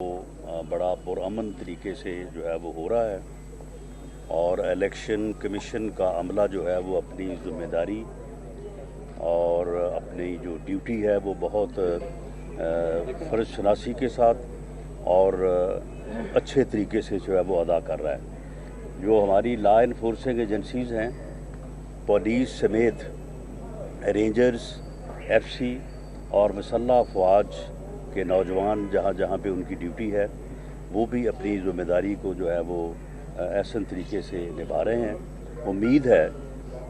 बड़ा पुरअमन तरीके से जो है वो हो रहा है और इलेक्शन कमीशन का अमला जो है वो अपनी ज़िम्मेदारी और अपनी जो ड्यूटी है वो बहुत फ़र्ज़ शनासी के साथ और अच्छे तरीके से जो है वो अदा कर रहा है। जो हमारी लॉ इन्फोर्सिंग एजेंसीज़ हैं, पुलिस समेत रेंजर्स, एफसी और मुसल्लह अफवाज के नौजवान जहाँ जहाँ पे उनकी ड्यूटी है वो भी अपनी ज़िम्मेदारी को जो है वो ऐसे तरीके से निभा रहे हैं। उम्मीद है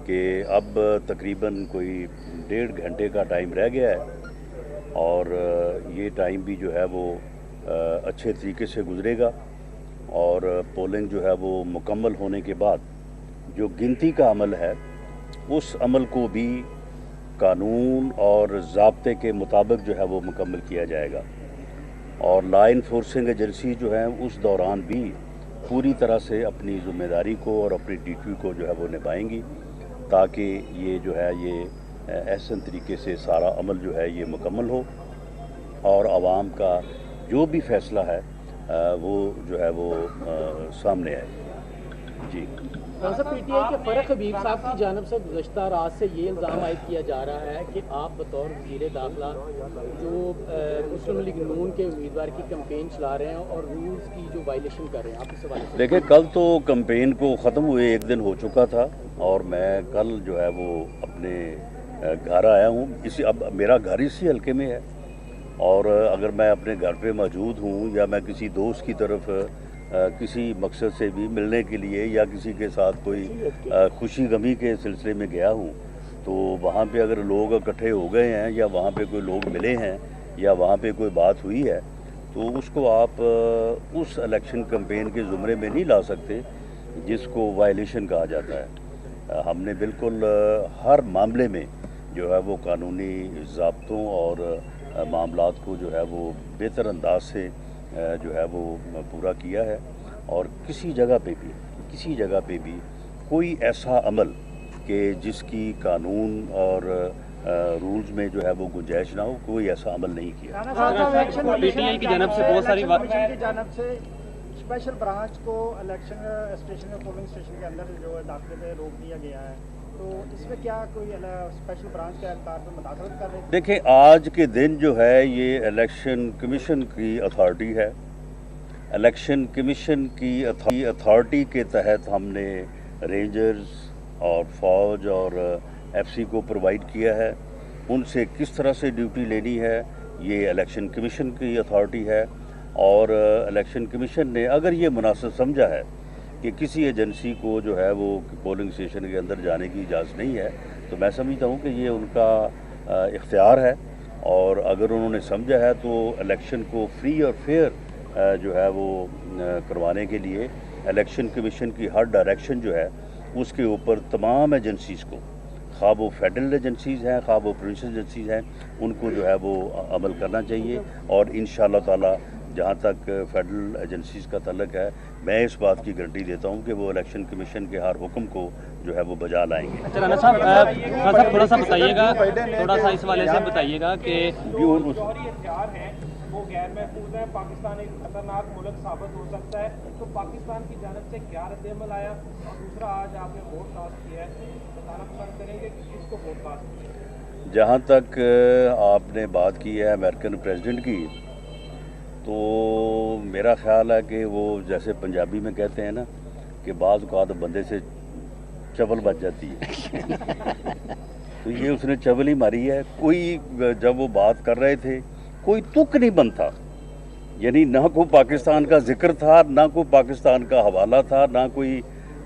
कि अब तकरीबन कोई 1.5 घंटे का टाइम रह गया है और ये टाइम भी जो है वो अच्छे तरीके से गुजरेगा और पोलिंग जो है वो मुकम्मल होने के बाद जो गिनती का अमल है उस अमल को भी कानून और ज़ाब्ते के मुताबिक जो है वो मुकम्मल किया जाएगा और लॉ इन्फोर्सिंग एजेंसी जो है उस दौरान भी पूरी तरह से अपनी ज़िम्मेदारी को और अपनी ड्यूटी को जो है वो निभाएंगी ताकि ये जो है ये ऐसे तरीके से सारा अमल जो है ये मुकम्मल हो और आवाम का जो भी फ़ैसला है वो जो है वो सामने आए। जी पीटीआई के फ़रख हबीब साहब की जानब से गुज़श्ता रात से ये इल्ज़ाम आयद किया जा रहा है कि आप बतौर वज़ीर दाखिला जो मुस्लिम लीग नून के उम्मीदवार की कैंपेन चला रहे हैं और रूल्स की जो वायलेशन कर रहे हैं, आप इस हवाले से देखिए, कल तो कैंपेन को ख़त्म हुए 1 दिन हो चुका था और मैं कल जो है वो अपने घर आया हूँ। अब मेरा घर इसी हल्के में है और अगर मैं अपने घर पे मौजूद हूँ या मैं किसी दोस्त की तरफ किसी मकसद से भी मिलने के लिए या किसी के साथ कोई खुशी गमी के सिलसिले में गया हूँ तो वहाँ पे अगर लोग इकट्ठे हो गए हैं या वहाँ पे कोई लोग मिले हैं या वहाँ पे कोई बात हुई है तो उसको आप उस इलेक्शन कैंपेन के ज़ुमरे में नहीं ला सकते जिसको वायलेशन कहा जाता है। हमने बिल्कुल हर मामले में जो है वो कानूनी ज़ाब्तों और मामलात को जो है वो बेहतर अंदाज से जो है वो पूरा किया है और किसी जगह पे भी कोई ऐसा अमल कि जिसकी कानून और रूल्स में जो है वो गुंजाइश ना हो, कोई ऐसा अमल नहीं किया। पीटीआई की जानब से बहुत सारी बात की जानब से स्पेशल ब्रांच को इलेक्शन स्टेशन में पोलिंग स्टेशन के अंदर जो है दाखिले पे रोक दिया गया है, तो इसमें क्या कोई स्पेशल ब्रांच के अहलकार पर मुदाखलत कर रहे हैं? देखिए, आज के दिन जो है ये इलेक्शन कमीशन की अथॉरिटी है। इलेक्शन कमीशन की अथॉरिटी के तहत हमने रेंजर्स और फौज और एफसी को प्रोवाइड किया है। उनसे किस तरह से ड्यूटी लेनी है ये इलेक्शन कमीशन की अथॉरिटी है और इलेक्शन कमीशन ने अगर ये मुनासिब समझा है कि किसी एजेंसी को जो है वो पोलिंग स्टेशन के अंदर जाने की इजाज़त नहीं है तो मैं समझता हूँ कि ये उनका इख्तियार है और अगर उन्होंने समझा है तो इलेक्शन को फ्री और फेयर जो है वो करवाने के लिए इलेक्शन कमीशन की हर डायरेक्शन जो है उसके ऊपर तमाम एजेंसीज़ को, खा वो फेडरल एजेंसीज़ हैं खा वो प्रोविंशियल एजेंसीज़ हैं, उनको जो है वो अमल करना चाहिए और इंशाअल्लाह ताला जहाँ तक फेडरल एजेंसीज़ का तल्लक है मैं इस बात की गारंटी देता हूँ कि वो इलेक्शन कमीशन के हर हुक्म को जो है वो बजा लाएंगे। अच्छा राना साहब थोड़ा सा बताइएगा, थोड़ा सा इस वाले से बताइएगा कि वो गैर महफूज है, पाकिस्तान एक खतरनाक मुल्क साबित हो सकता है, तो पाकिस्तान की जानब से क्या रद्द-ए-अमल आया? और दूसरा, आज आपने पॉडकास्ट किया है, बताना पसंद करेंगे कि किसको पॉडकास्ट किया? जहाँ तक आपने बात की है अमेरिकन प्रेसिडेंट की, तो मेरा ख्याल है कि वो जैसे पंजाबी में कहते हैं ना कि बाज़ औक़ात बंदे से चवल बच जाती है तो ये उसने चवल ही मारी है। कोई जब वो बात कर रहे थे कोई तुक नहीं बनता, यानी ना कोई पाकिस्तान का जिक्र था, ना कोई पाकिस्तान का हवाला था, ना कोई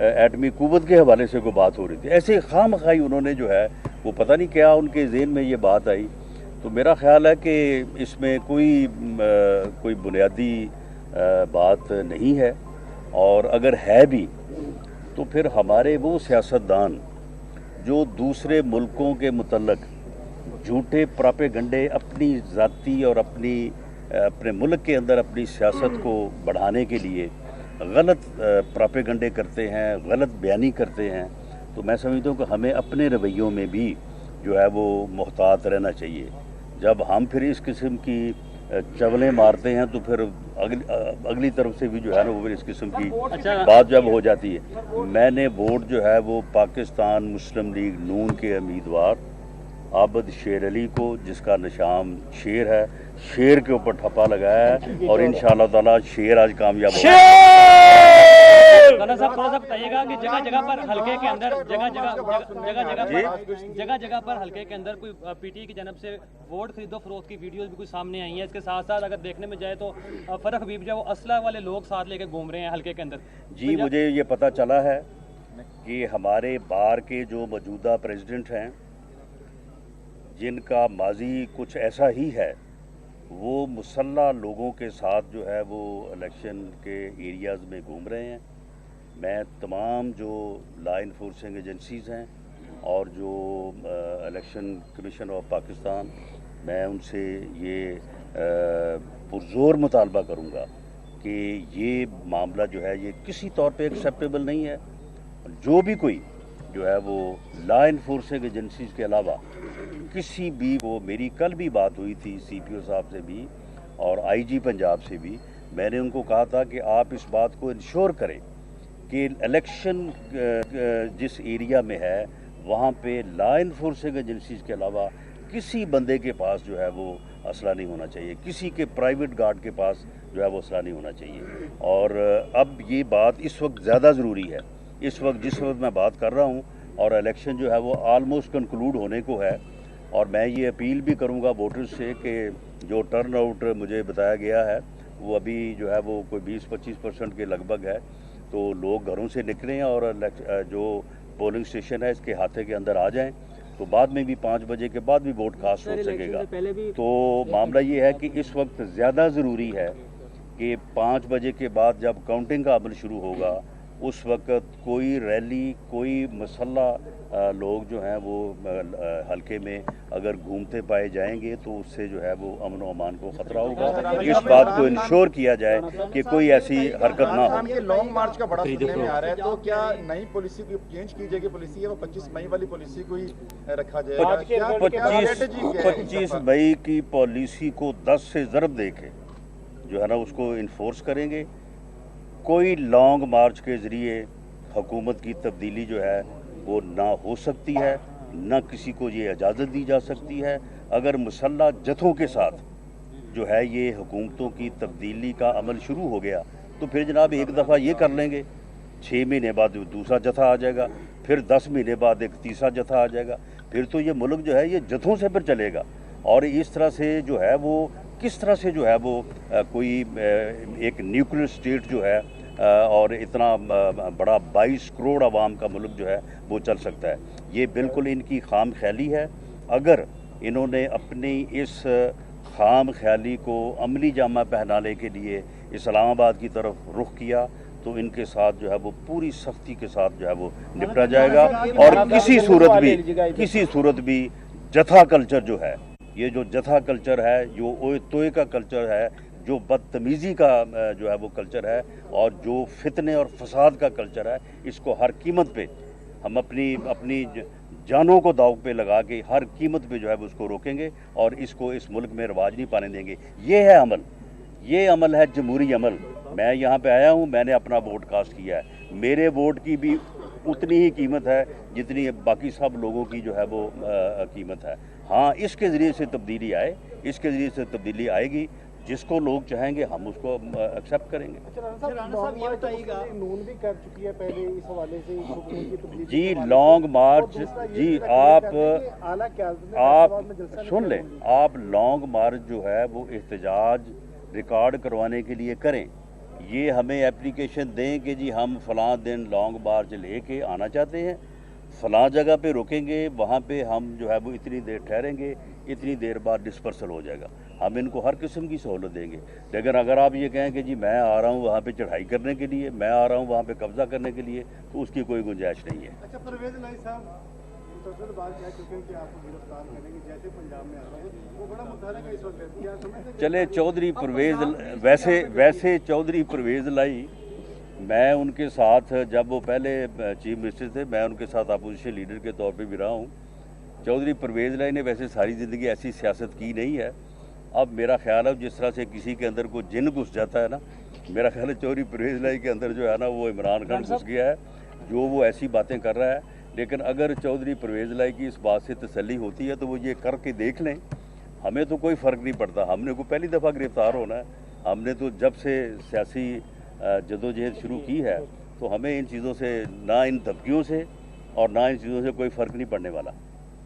एटमी कुव्वत के हवाले से कोई बात हो रही थी। ऐसे खामखाई उन्होंने जो है वो पता नहीं क्या उनके ज़हन में ये बात आई। तो मेरा ख्याल है कि इसमें कोई बुनियादी बात नहीं है और अगर है भी तो फिर हमारे वो सियासतदान जो दूसरे मुल्कों के मुतल्लक झूठे प्रोपेगंडे अपनी ज़ाती और अपने मुल्क के अंदर अपनी सियासत को बढ़ाने के लिए गलत प्रोपेगंडे करते हैं, गलत बयानी करते हैं, तो मैं समझता हूँ कि हमें अपने रवैयों में भी जो है वो मुहतात रहना चाहिए। जब हम फिर इस किस्म की चवलें मारते हैं तो फिर अगली तरफ से भी जो है ना वो फिर इस किस्म की अच्छा। बात जब हो जाती है। मैंने वोट जो है वो पाकिस्तान मुस्लिम लीग नून के उम्मीदवार आबद शेर अली को, जिसका निशान शेर है, शेर के ऊपर ठप्पा लगाया है और इंशाअल्लाह ताला शेर आज कामयाब होगा। राणा साहब थोड़ा सा बताइएगा कि जगह जगह पर हल्के के अंदर जगह जगह पर हल्के के अंदर कोई पीटी की जानब से वोट खरीदो फरोख्त की वीडियोस भी कुछ सामने आई हैं। इसके साथ साथ अगर देखने में जाए तो फरक हबीब जो वो असला वाले लोग साथ लेके घूम रहे हैं हल्के के अंदर। जी, मुझे ये पता चला है कि हमारे बार के जो मौजूदा प्रेसिडेंट हैं, जिनका माजी कुछ ऐसा ही है, वो मुसल्ला लोगों के साथ जो है वो इलेक्शन के एरियाज़ में घूम रहे हैं। मैं तमाम जो लॉ इन्फोर्सिंग एजेंसीज़ हैं और जो इलेक्शन कमीशन ऑफ पाकिस्तान, मैं उनसे ये पुरज़ोर मुतालबा करूँगा कि ये मामला जो है ये किसी तौर पे एक्सेप्टेबल नहीं है। जो भी कोई जो है वो लॉ इन्फोर्सिंग एजेंसीज़ के अलावा किसी भी को, मेरी कल भी बात हुई थी CPO साहब से भी और IG पंजाब से भी, मैंने उनको कहा था कि आप इस बात को इंश्योर करें कि इलेक्शन जिस एरिया में है वहाँ पे लॉ इन्फोर्सिंग एजेंसीज़ के अलावा किसी बंदे के पास जो है वो असला नहीं होना चाहिए, किसी के प्राइवेट गार्ड के पास जो है वो असला नहीं होना चाहिए। और अब ये बात इस वक्त ज़्यादा ज़रूरी है, इस वक्त जिस वक्त मैं बात कर रहा हूँ, और इलेक्शन जो है वो आलमोस्ट कंक्लूड होने को है। और मैं ये अपील भी करूँगा वोटर्स से कि जो टर्न आउट मुझे बताया गया है वो अभी जो है वो कोई 20-25% के लगभग है, तो लोग घरों से निकलें और जो पोलिंग स्टेशन है इसके हाथे के अंदर आ जाएं, तो बाद में भी 5 बजे के बाद भी वोट कास्ट हो सकेगा। तो मामला ये है कि इस वक्त ज़्यादा ज़रूरी है कि 5 बजे के बाद जब काउंटिंग का अमल शुरू होगा उस वक्त कोई रैली, कोई मसल्ला लोग जो हैं वो हल्के में अगर घूमते पाए जाएंगे तो उससे जो है वो अमन व अमान को ख़तरा होगा। इस बात को इंश्योर किया जाए कि कोई ऐसी हरकत ना हो। लॉन्ग मार्च का बड़ा सुनने में आ रहा है, तो क्या नई पॉलिसी की चेंज की जाएगी? पॉलिसी है वो 25 मई वाली पॉलिसी को ही रखा जाएगा? 25 मई की पॉलिसी को 10 से ज़रब दे के जो है ना उसको इन्फोर्स करेंगे। कोई लॉन्ग मार्च के ज़रिए हुकूमत की तब्दीली जो है वो ना हो सकती है, ना किसी को ये इजाज़त दी जा सकती है। अगर मुसल्ला जथों के साथ जो है ये हुकूमतों की तब्दीली का अमल शुरू हो गया तो फिर जनाब एक दफ़ा ये कर लेंगे, 6 महीने बाद दूसरा जथा आ जाएगा, फिर 10 महीने बाद एक तीसरा जथा आ जाएगा, फिर तो ये मुल्क जो है ये जथों से फिर चलेगा। और इस तरह से जो है वो किस तरह से जो है वो कोई एक न्यूक्लियर स्टेट जो है और इतना बड़ा 22 करोड़ आवाम का मुल्क जो है वो चल सकता है। ये बिल्कुल इनकी खाम ख्याली है। अगर इन्होंने अपनी इस खाम ख्याली को अमली जामा पहनाने के लिए इस्लामाबाद की तरफ रुख किया तो इनके साथ जो है वो पूरी सख्ती के साथ जो है वो निपटा जाएगा। और किसी सूरत भी जथा कल्चर जो है, ये जो जथा कल्चर है, जो ओए तोए का कल्चर है, जो बदतमीज़ी का जो है वो कल्चर है और जो फितने और फसाद का कल्चर है, इसको हर कीमत पे हम अपनी जानों को दाव पे लगा के हर कीमत पे जो है वो उसको रोकेंगे और इसको इस मुल्क में रवाज नहीं पाने देंगे। ये है अमल, ये अमल है जमहूरी अमल। मैं यहाँ पे आया हूँ, मैंने अपना वोट कास्ट किया है, मेरे वोट की भी उतनी ही कीमत है जितनी बाकी सब लोगों की जो है वो कीमत है। हाँ, इसके ज़रिए से तब्दीली आए, इसके ज़रिए से तब्दीली आएगी, जिसको लोग चाहेंगे हम उसको एक्सेप्ट करेंगे। नून भी कर चुकी है पहले इस हवाले से जी लॉन्ग मार्च, जी आप सुन लें, आप लॉन्ग मार्च जो है वो एहतजाज रिकॉर्ड करवाने के लिए करें, ये हमें एप्लीकेशन दें कि जी हम फ़लाँ दिन लॉन्ग मार्च लेके आना चाहते हैं, फ़लाँ जगह पे रुकेंगे, वहाँ पे हम जो है वो इतनी देर ठहरेंगे, इतनी देर बाद डिस्पर्सल हो जाएगा। हम इनको हर किस्म की सहूलत देंगे। लेकिन अगर आप ये कहें कि जी मैं आ रहा हूँ वहाँ पे चढ़ाई करने के लिए, मैं आ रहा हूँ वहाँ पे कब्ज़ा करने के लिए, तो उसकी कोई गुंजाइश नहीं है। अच्छा परवेज़ इलाही साहब, मुसलसल बात कह चुके हैं कि आपको गिरफ्तार करेंगे, जैसे पंजाब में आ रहा है वो बड़ा मुद्दा है इस वक्त, क्या समझते? चले चौधरी परवेज़ वैसे चौधरी परवेज़ इलाही, मैं उनके साथ जब वो पहले चीफ मिनिस्टर थे, मैं उनके साथ अपोजिशन लीडर के तौर पे भी रहा हूँ। चौधरी परवेज़ इलाही ने वैसे सारी ज़िंदगी ऐसी सियासत की नहीं है, अब मेरा ख्याल है जिस तरह से किसी के अंदर कोई जिन घुस जाता है ना, मेरा ख्याल है चौधरी परवेज़ लाई के अंदर जो है ना वो इमरान खान घुस गया है, जो वो ऐसी बातें कर रहा है। लेकिन अगर चौधरी परवेज़ लाई की इस बात से तसल्ली होती है तो वो ये करके देख लें, हमें तो कोई फ़र्क नहीं पड़ता। हमने को पहली दफ़ा गिरफ़्तार होना है, हमने तो जब से सियासी जदोजहद शुरू की है तो हमें इन चीज़ों से, ना इन धमकियों से और ना इन चीज़ों से कोई फ़र्क नहीं पड़ने वाला।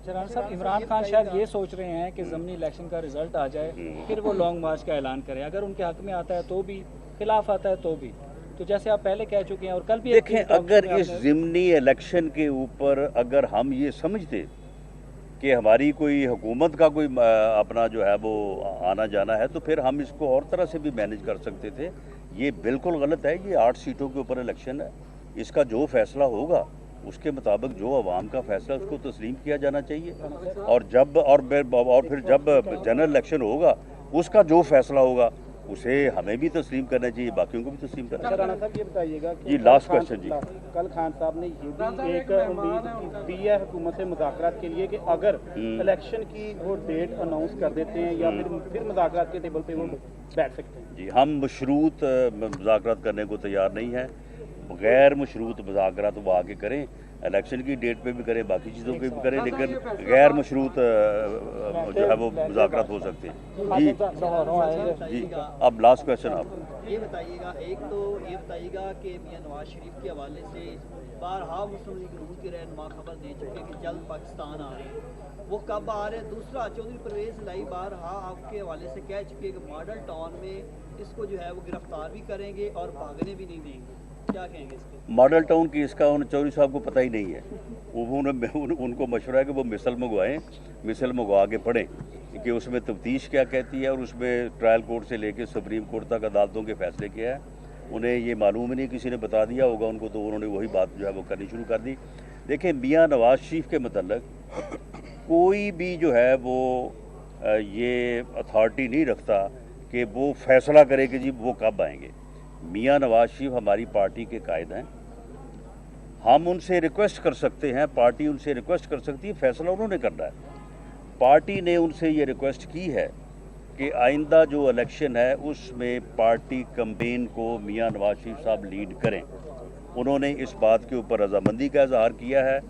राणा साहब, इमरान खान शायद ये सोच रहे हैं कि ज़मीनी इलेक्शन का रिजल्ट आ जाए, फिर वो लॉन्ग मार्च का ऐलान करें। अगर उनके हक में आता है तो भी, खिलाफ आता है तो भी। तो जैसे आप पहले कह चुके हैं और कल भी देखें, अगर इस ज़मीनी इलेक्शन के ऊपर अगर हम ये समझते कि हमारी कोई हुकूमत का कोई अपना जो है वो आना जाना है तो फिर हम इसको और तरह से भी मैनेज कर सकते थे। ये बिल्कुल गलत है। ये 8 सीटों के ऊपर इलेक्शन है, इसका जो फैसला होगा उसके मुताबिक जो अवाम का फैसला उसको तस्लीम किया जाना चाहिए। और फिर जब जनरल इलेक्शन होगा उसका जो फैसला होगा उसे हमें भी तस्लीम करना चाहिए, बाकियों को भी तस्लीम करना चाहिए। राणा साहब ये बताइएगा कि जी लास्ट क्वेश्चन जी, कल खान साहब ने ये भी एक उम्मीद दी है हुकूमत से मुज़ाकरात के लिए कि अगर इलेक्शन की वो डेट अनाउंस कर देते हैं या फिर मुज़ाकरात के टेबल पे वो बैठ सकते हैं। जी हम मशरूत मुज़ाकरात करने को तैयार नहीं हैं। गैर मशरूत मुज़ाकरात वो आगे करें, इलेक्शन की डेट पे भी करें, बाकी चीज़ों पे भी करें, लेकिन गैर मशरूत जो है वो मुज़ाकरात हो सकते हैं। जी अब लास्ट क्वेश्चन आप ये बताइएगा, एक तो ये बताइएगा कि मियां नवाज शरीफ के हवाले से बारहा मुस्लिम लीग नून के रहनुमा खबर दे चुके हैं कि जल्द पाकिस्तान आ रहे हैं, वो कब आ रहे हैं? दूसरा, चौधरी परवेज़ लाई बारहा आपके हवाले से कह चुके हैं कि मॉडल टाउन में इसको जो है वो गिरफ्तार भी करेंगे और भागने भी नहीं देंगे। क्या कहेंगे इसके? मॉडल टाउन की इसका चौधरी साहब को पता ही नहीं है। उनको मशवरा है कि वो मिसल मंगवाएं, मिसल मंगवा के पढ़ें कि उसमें तफ्तीश क्या कहती है और उसमें ट्रायल कोर्ट से लेके सुप्रीम कोर्ट तक अदालतों के फैसले क्या है। उन्हें ये मालूम ही नहीं, किसी ने बता दिया होगा उनको, तो उन्होंने वही बात जो है वो करनी शुरू कर दी। देखें, मियां नवाज शरीफ के मतलब कोई भी जो है वो ये अथॉरिटी नहीं रखता कि वो फैसला करे कि जी वो कब आएंगे। मियां नवाज शरीफ हमारी पार्टी के कायद हैं, हम उनसे रिक्वेस्ट कर सकते हैं, पार्टी उनसे रिक्वेस्ट कर सकती है, फैसला उन्होंने करना है। पार्टी ने उनसे ये रिक्वेस्ट की है कि आइंदा जो इलेक्शन है उसमें पार्टी कैंपेन को मियां नवाज शरीफ साहब लीड करें। उन्होंने इस बात के ऊपर रजामंदी का इजहार किया है।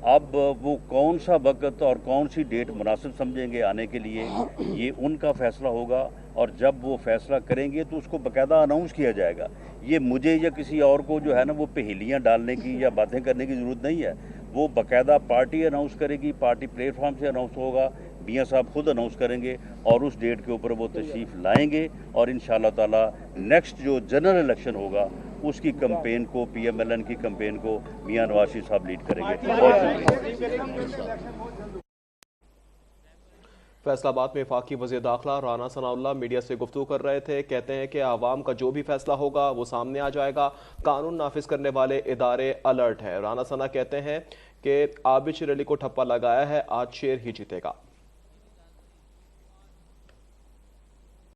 अब वो कौन सा वक्त और कौन सी डेट मुनासिब समझेंगे आने के लिए, ये उनका फैसला होगा। और जब वो फैसला करेंगे तो उसको बाकायदा अनाउंस किया जाएगा। ये मुझे या किसी और को जो है ना वो पहेलियाँ डालने की या बातें करने की ज़रूरत नहीं है। वो बाकायदा पार्टी अनाउंस करेगी, पार्टी प्लेटफॉर्म से अनाउंस होगा, मियां साहब खुद अनाउंस करेंगे और उस डेट के ऊपर वो तशरीफ़ लाएंगे और इंशाअल्लाह ताला नेक्स्ट जो जनरल इलेक्शन होगा उसकी कैंपेन को, PMLN की कैंपेन को मियां नवाज शरीफ साहब लीड करेंगे। बहुत शुक्रिया। फैसलाबाद में वफाकी वज़ीर दाखिला राना सनाउल्लाह मीडिया से गुफ्तगू कर रहे थे। कहते हैं कि आवाम का जो भी फैसला होगा वो सामने आ जाएगा, कानून नाफिज करने वाले इदारे अलर्ट हैं। राना सना कहते हैं कि आबिद शेर अली को ठप्पा लगाया है, आज शेर ही जीतेगा।